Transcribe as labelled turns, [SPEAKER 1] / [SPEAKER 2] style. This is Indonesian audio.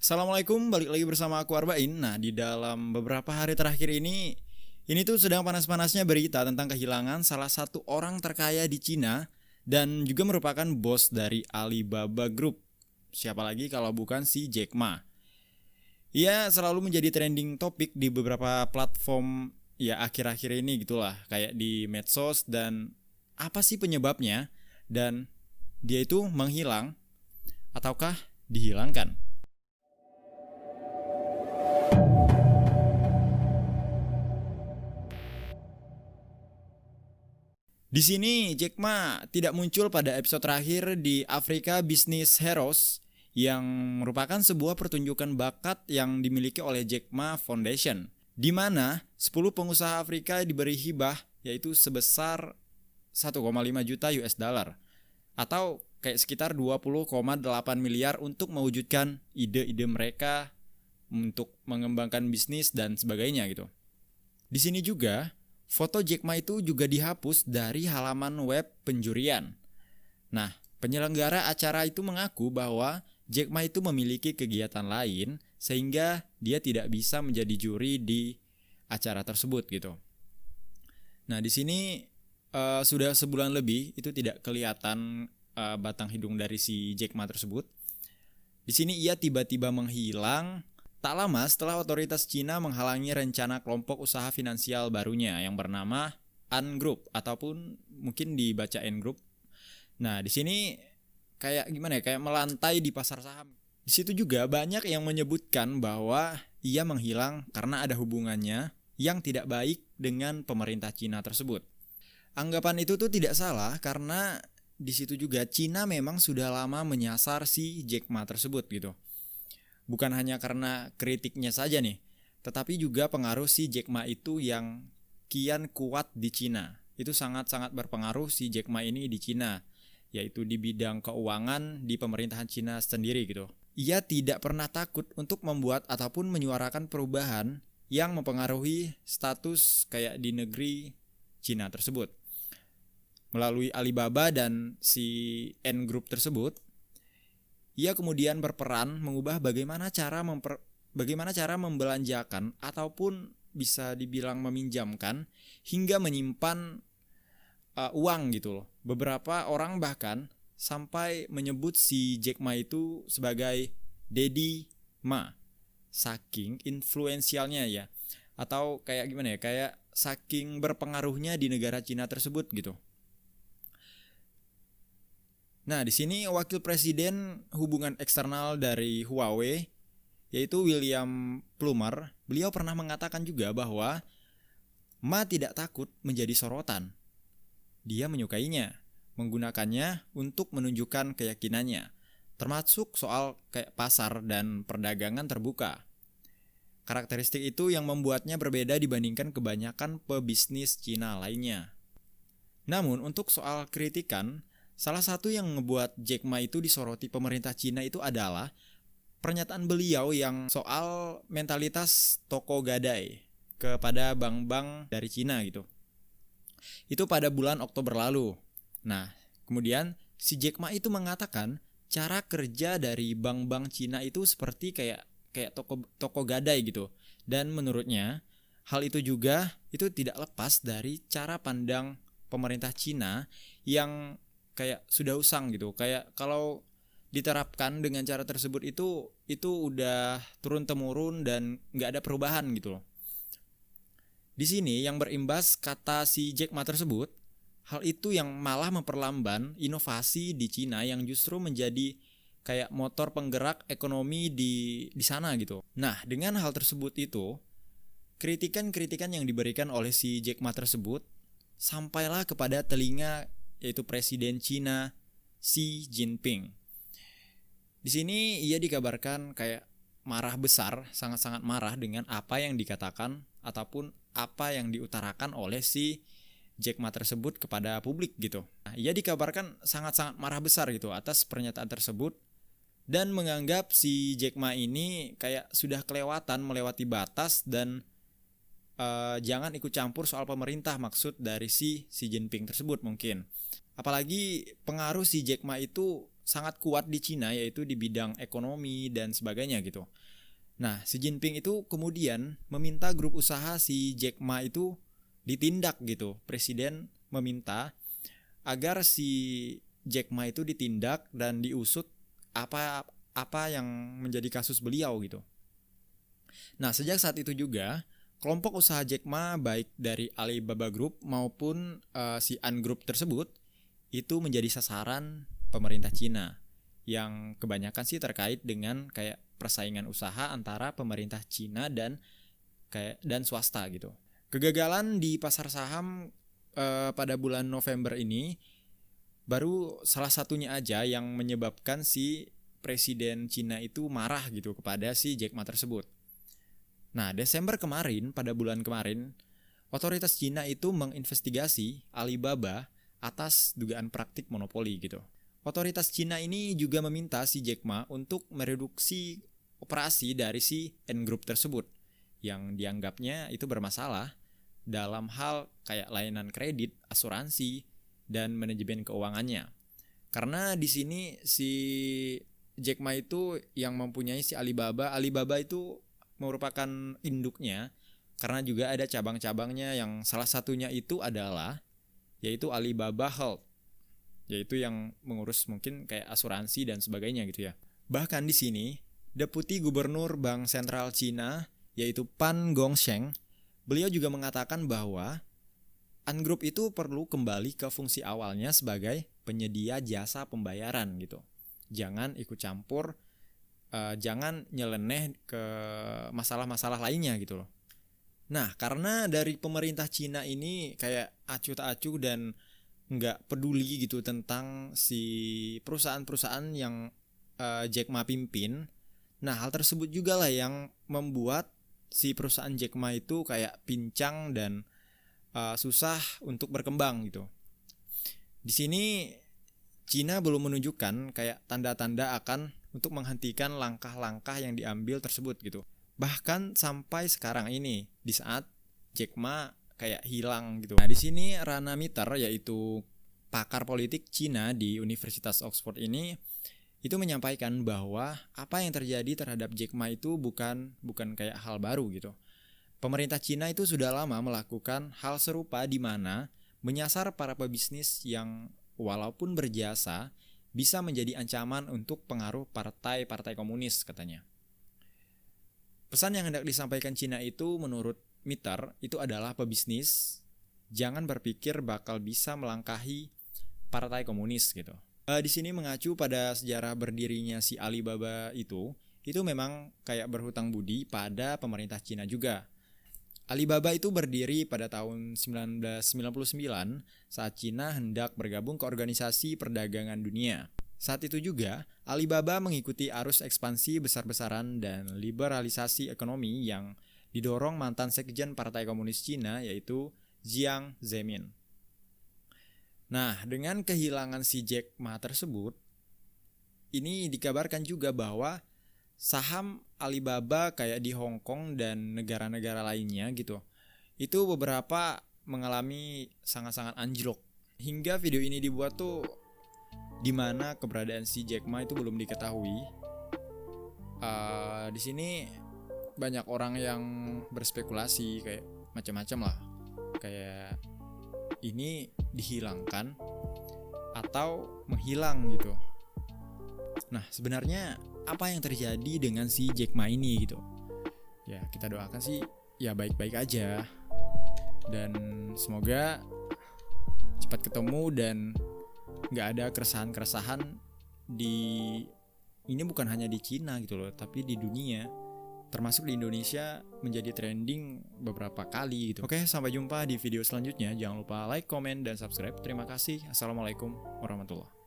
[SPEAKER 1] Assalamualaikum, balik lagi bersama aku Arbain. Nah, di dalam beberapa hari terakhir ini tuh sedang panas-panasnya berita tentang kehilangan salah satu orang terkaya di Cina dan juga merupakan bos dari Alibaba Group. Siapa lagi kalau bukan si Jack Ma. Ia selalu menjadi trending topik di beberapa platform ya akhir-akhir ini gitulah, kayak di medsos. Dan apa sih penyebabnya? Dan dia itu menghilang ataukah dihilangkan? Di sini Jack Ma tidak muncul pada episode terakhir di Africa Business Heroes yang merupakan sebuah pertunjukan bakat yang dimiliki oleh Jack Ma Foundation, di mana 10 pengusaha Afrika diberi hibah yaitu sebesar 1,5 juta US dollar atau kayak sekitar 20,8 miliar untuk mewujudkan ide-ide mereka untuk mengembangkan bisnis dan sebagainya gitu. Di sini juga foto Jack Ma itu juga dihapus dari halaman web penjurian. Nah, penyelenggara acara itu mengaku bahwa Jack Ma itu memiliki kegiatan lain sehingga dia tidak bisa menjadi juri di acara tersebut gitu. Nah, di sini sudah sebulan lebih itu tidak kelihatan batang hidung dari si Jack Ma tersebut. Di sini ia tiba-tiba menghilang tak lama setelah otoritas Cina menghalangi rencana kelompok usaha finansial barunya yang bernama Ant Group ataupun mungkin dibaca Ant Group. Nah, di sini kayak gimana ya? Kayak melantai di pasar saham. Di situ juga banyak yang menyebutkan bahwa ia menghilang karena ada hubungannya yang tidak baik dengan pemerintah Cina tersebut. Anggapan itu tuh tidak salah karena di situ juga Cina memang sudah lama menyasar si Jack Ma tersebut gitu. Bukan hanya karena kritiknya saja nih, tetapi juga pengaruh si Jack Ma itu yang kian kuat di Cina. Itu sangat-sangat berpengaruh si Jack Ma ini di Cina, yaitu di bidang keuangan di pemerintahan Cina sendiri gitu. Ia tidak pernah takut untuk membuat ataupun menyuarakan perubahan yang mempengaruhi status kayak di negeri Cina tersebut. Melalui Alibaba dan si Ant Group tersebut, ia kemudian berperan mengubah bagaimana cara membelanjakan ataupun bisa dibilang meminjamkan hingga menyimpan uang gitu loh. Beberapa orang bahkan sampai menyebut si Jack Ma itu sebagai Daddy Ma, saking influensialnya ya, atau kayak gimana ya, kayak saking berpengaruhnya di negara Cina tersebut gitu. Nah, di sini wakil presiden hubungan eksternal dari Huawei yaitu William Plumer, beliau pernah mengatakan juga bahwa Ma tidak takut menjadi sorotan. Dia menyukainya, menggunakannya untuk menunjukkan keyakinannya, termasuk soal kayak pasar dan perdagangan terbuka. Karakteristik itu yang membuatnya berbeda dibandingkan kebanyakan pebisnis Cina lainnya. Namun untuk soal kritikan, salah satu yang membuat Jack Ma itu disoroti pemerintah Cina itu adalah pernyataan beliau yang soal mentalitas toko gadai kepada bank-bank dari Cina gitu. Itu pada bulan Oktober lalu. Nah, kemudian si Jack Ma itu mengatakan cara kerja dari bank-bank Cina itu seperti kayak toko gadai gitu. Dan menurutnya hal itu juga itu tidak lepas dari cara pandang pemerintah Cina yang kayak sudah usang gitu. Kayak kalau diterapkan dengan cara tersebut itu udah turun temurun dan nggak ada perubahan gitu loh. Di sini yang berimbas kata si Jack Ma tersebut, hal itu yang malah memperlamban inovasi di Cina yang justru menjadi kayak motor penggerak ekonomi di sana gitu. Nah, dengan hal tersebut itu kritikan-kritikan yang diberikan oleh si Jack Ma tersebut sampailah kepada telinga yaitu Presiden Cina Xi Jinping. Di sini ia dikabarkan kayak marah besar, sangat-sangat marah dengan apa yang dikatakan ataupun apa yang diutarakan oleh si Jack Ma tersebut kepada publik gitu. Nah, ia dikabarkan sangat-sangat marah besar gitu atas pernyataan tersebut dan menganggap si Jack Ma ini kayak sudah kelewatan, melewati batas dan jangan ikut campur soal pemerintah, maksud dari si Xi Jinping tersebut mungkin. Apalagi pengaruh si Jack Ma itu sangat kuat di Cina, yaitu di bidang ekonomi dan sebagainya gitu. Nah, Xi Jinping itu kemudian meminta grup usaha si Jack Ma itu ditindak gitu. Presiden meminta agar si Jack Ma itu ditindak dan diusut apa yang menjadi kasus beliau gitu. Nah, sejak saat itu juga kelompok usaha Jack Ma baik dari Alibaba Group maupun si Ant Group tersebut itu menjadi sasaran pemerintah Cina, yang kebanyakan sih terkait dengan kayak persaingan usaha antara pemerintah Cina dan swasta gitu. Kegagalan di pasar saham pada bulan November ini baru salah satunya aja yang menyebabkan si presiden Cina itu marah gitu kepada si Jack Ma tersebut. Nah, Desember kemarin, pada bulan kemarin, otoritas Cina itu menginvestigasi Alibaba atas dugaan praktik monopoli gitu. Otoritas Cina ini juga meminta si Jack Ma untuk mereduksi operasi dari si Ant Group tersebut yang dianggapnya itu bermasalah dalam hal kayak layanan kredit, asuransi, dan manajemen keuangannya. Karena di sini si Jack Ma itu yang mempunyai si Alibaba itu merupakan induknya, karena juga ada cabang-cabangnya yang salah satunya itu adalah yaitu Alibaba Health, yaitu yang mengurus mungkin kayak asuransi dan sebagainya gitu ya. Bahkan di sini Deputi Gubernur Bank Sentral Cina yaitu Pan Gongsheng, beliau juga mengatakan bahwa Ant Group itu perlu kembali ke fungsi awalnya sebagai penyedia jasa pembayaran gitu. Jangan ikut campur, jangan nyeleneh ke masalah-masalah lainnya gitu loh. Nah, karena dari pemerintah Cina ini kayak acuh tak acuh dan nggak peduli gitu tentang si perusahaan-perusahaan yang Jack Ma pimpin. Nah, hal tersebut juga lah yang membuat si perusahaan Jack Ma itu kayak pincang dan susah untuk berkembang gitu. Di sini Cina belum menunjukkan kayak tanda-tanda akan untuk menghentikan langkah-langkah yang diambil tersebut gitu. Bahkan sampai sekarang ini, di saat Jack Ma kayak hilang gitu. Nah, di sini Rana Mitter, yaitu pakar politik Cina di Universitas Oxford ini, itu menyampaikan bahwa apa yang terjadi terhadap Jack Ma itu bukan kayak hal baru gitu. Pemerintah Cina itu sudah lama melakukan hal serupa di mana menyasar para pebisnis yang walaupun berjasa bisa menjadi ancaman untuk pengaruh partai-partai komunis katanya. Pesan yang hendak disampaikan Cina itu menurut Mitter itu adalah pebisnis jangan berpikir bakal bisa melangkahi partai komunis gitu. Di sini mengacu pada sejarah berdirinya si Alibaba itu memang kayak berhutang budi pada pemerintah Cina juga. Alibaba itu berdiri pada tahun 1999 saat Cina hendak bergabung ke Organisasi Perdagangan Dunia. Saat itu juga, Alibaba mengikuti arus ekspansi besar-besaran dan liberalisasi ekonomi yang didorong mantan sekjen Partai Komunis Cina yaitu Jiang Zemin. Nah, dengan kehilangan si Jack Ma tersebut, ini dikabarkan juga bahwa saham Alibaba kayak di Hong Kong dan negara-negara lainnya gitu, itu beberapa mengalami sangat-sangat anjlok. Hingga video ini dibuat tuh dimana keberadaan si Jack Ma itu belum diketahui. Di sini banyak orang yang berspekulasi kayak macam-macam lah, kayak ini dihilangkan atau menghilang gitu. Nah, sebenarnya apa yang terjadi dengan si Jack Ma ini gitu? Ya, kita doakan sih ya baik-baik aja. Dan semoga cepat ketemu dan gak ada keresahan-keresahan di ini, bukan hanya di Cina gitu loh, tapi di dunia, termasuk di Indonesia menjadi trending beberapa kali gitu. Oke, sampai jumpa di video selanjutnya. Jangan lupa like, comment, dan subscribe. Terima kasih. Assalamualaikum warahmatullahi wabarakatuh.